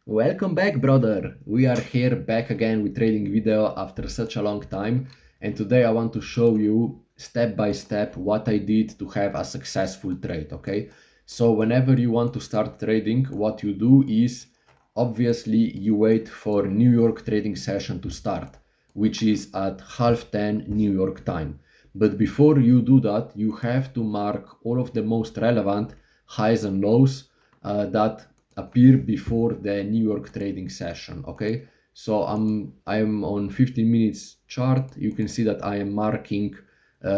Welcome back, brother. We are here back again with trading video after such a long time, and today I want to show you step by step what I did to have a successful trade, okay? So whenever you want to start trading, what you do is obviously you wait for New York trading session to start, which is at 10:30 New York time. But before you do that, you have to mark all of the most relevant highs and lows that appear before the New York trading session. Okay, so I'm on 15 minutes chart. You can see that I am marking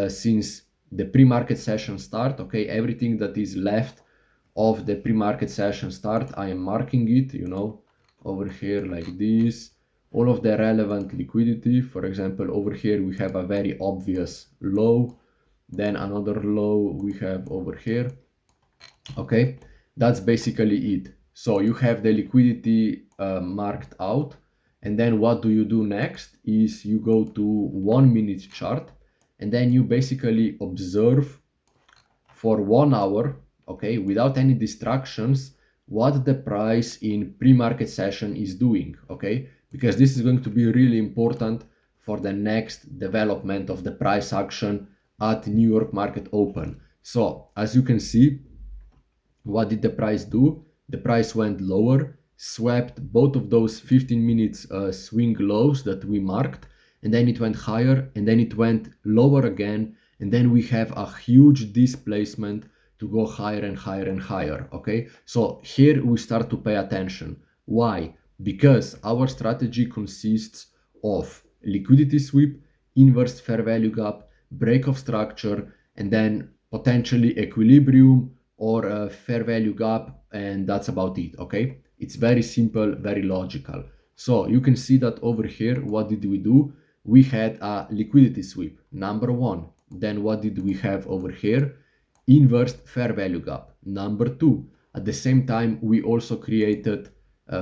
since the pre-market session start. Okay, everything that is left of the pre-market session start, I am marking it, over here like this. All of the relevant liquidity, for example, over here we have a very obvious low, then another low we have over here. Okay, that's basically it. So you have the liquidity marked out, and then what do you do next is you go to 1 minute chart, and then you basically observe for 1 hour, okay, without any distractions, what the price in pre-market session is doing, okay, because this is going to be really important for the next development of the price action at New York market open. So as you can see, what did the price do? The price went lower, swept both of those 15 minutes swing lows that we marked, and then it went higher, and then it went lower again, and then we have a huge displacement to go higher and higher and higher. Okay, so here we start to pay attention. Why? Because our strategy consists of liquidity sweep, inverse fair value gap, break of structure, and then potentially equilibrium or a fair value gap, and that's about it. Okay, it's very simple, very logical. So you can see that over here, what did we do? We had a liquidity sweep, number one. Then what did we have over here? Inverse fair value gap, number two. At the same time, we also created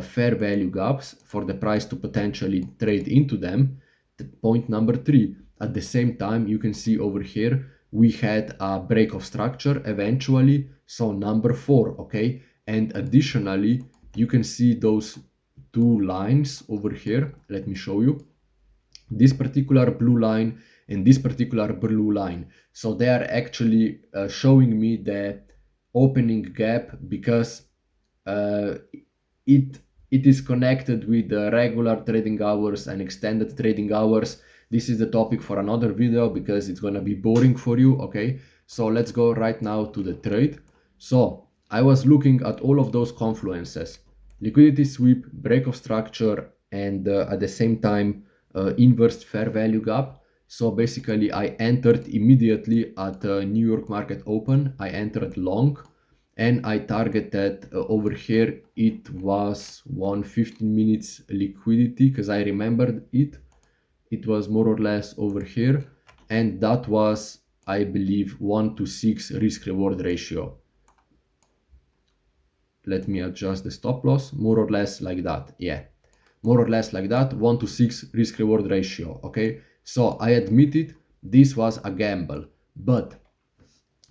fair value gaps for the price to potentially trade into them. Point number three. At the same time, you can see over here we had a break of structure eventually, so number four. Okay, and additionally you can see those two lines over here. Let me show you this particular blue line and this particular blue line. So they are actually showing me the opening gap because uh, it is connected with the regular trading hours and extended trading hours. This is the topic for another video because it's gonna be boring for you. Okay, so let's go right now to the trade. So I was looking at all of those confluences: liquidity sweep, break of structure, and at the same time inverse fair value gap. So basically I entered immediately at New York market open. I entered long, and I targeted over here, it was 115 minutes liquidity because I remembered it was more or less over here, and that was, I believe, 1 to 6 risk reward ratio. Let me adjust the stop loss, more or less like that. Yeah, more or less like that, 1 to 6 risk reward ratio. Okay, so I admitted this was a gamble, but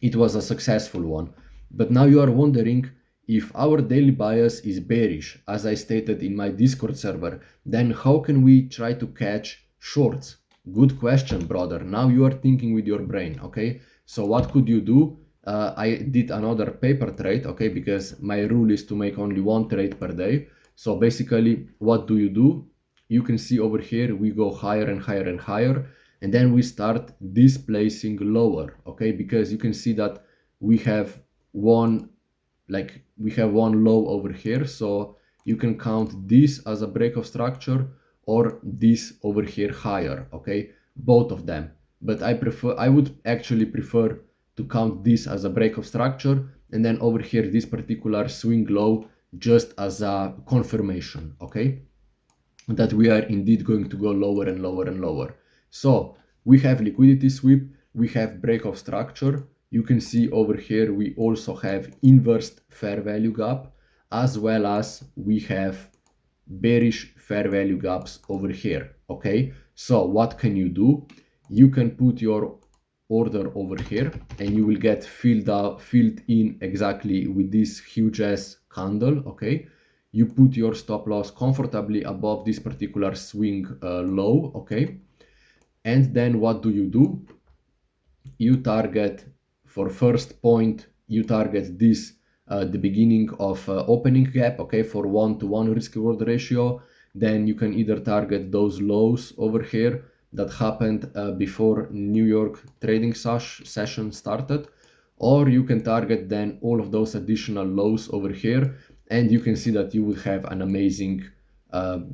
it was a successful one. But now you are wondering, if our daily bias is bearish, as I stated in my Discord server, then how can we try to catch shorts? Good question, brother. Now you are thinking with your brain. Okay, so what could you do? I did another paper trade, okay, because my rule is to make only one trade per day. So basically, what do? You can see over here we go higher and higher and higher, and then we start displacing lower. Okay, because you can see that we have one low over here, so you can count this as a break of structure or this over here higher. Okay, both of them, but I would actually prefer to count this as a break of structure, and then over here this particular swing low just as a confirmation, okay, that we are indeed going to go lower and lower and lower. So we have liquidity sweep, we have break of structure. You can see over here we also have inverse fair value gap, as well as we have bearish fair value gaps over here. Okay, so what can you do? You can put your order over here and you will get filled in exactly with this huge ass candle. Okay, you put your stop loss comfortably above this particular swing low, okay? And then what do? You target for first point, you target this the beginning of opening gap, okay, for 1-to-1 risk reward ratio. Then you can either target those lows over here that happened before New York trading session started, or you can target then all of those additional lows over here, and you can see that you will have an amazing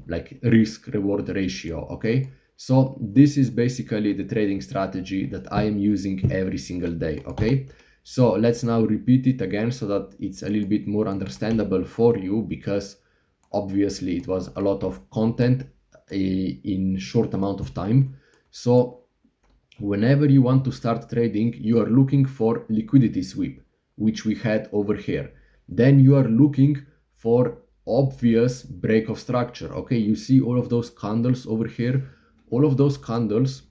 like risk reward ratio, okay? So this is basically the trading strategy that I am using every single day, okay? So let's now repeat it again so that it's a little bit more understandable for you, because obviously it was a lot of content in short amount of time. So whenever you want to start trading, you are looking for liquidity sweep, which we had over here. Then you are looking for obvious break of structure, okay? You see all of those candles over here. All of those candles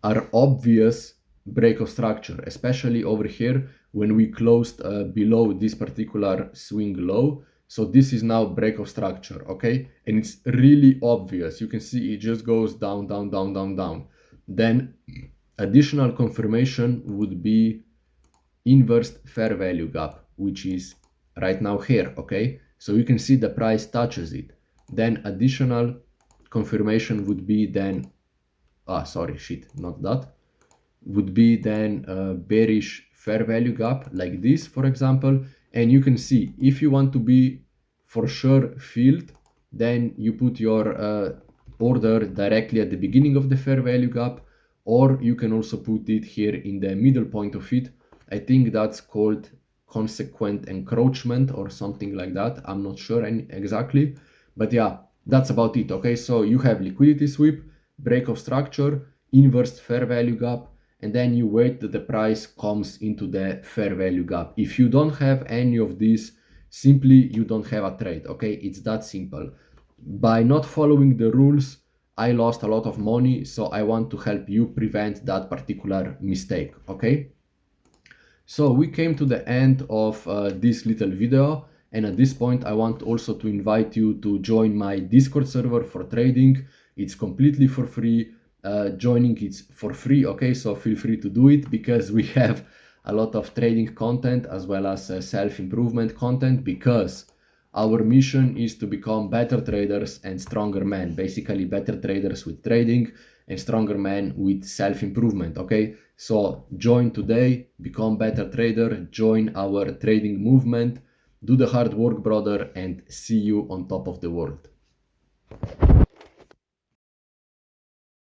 are obvious break of structure, especially over here when we closed below this particular swing low. So this is now break of structure, okay? And it's really obvious. You can see it just goes down, down, down, down, down. Then additional confirmation would be inverse fair value gap, which is right now here, okay? So you can see the price touches it. Then additional confirmation would be then, would be then a bearish fair value gap like this, for example. And you can see if you want to be for sure filled, then you put your order directly at the beginning of the fair value gap, or you can also put it here in the middle point of it. I think that's called consequent encroachment or something like that. I'm not sure exactly, but yeah, that's about it, okay? So you have liquidity sweep, break of structure, inverse fair value gap, and then you wait that the price comes into the fair value gap. If you don't have any of these, simply you don't have a trade, okay? It's that simple. By not following the rules, I lost a lot of money, so I want to help you prevent that particular mistake, okay? So we came to the end of this little video, and at this point I want also to invite you to join my Discord server for trading. It's completely for free. Joining it's for free, okay? So feel free to do it, because we have a lot of trading content as well as self-improvement content, because our mission is to become better traders and stronger men, basically better traders with trading and stronger men with self-improvement, okay? So join today, become better trader, join our trading movement, do the hard work, brother, and see you on top of the world.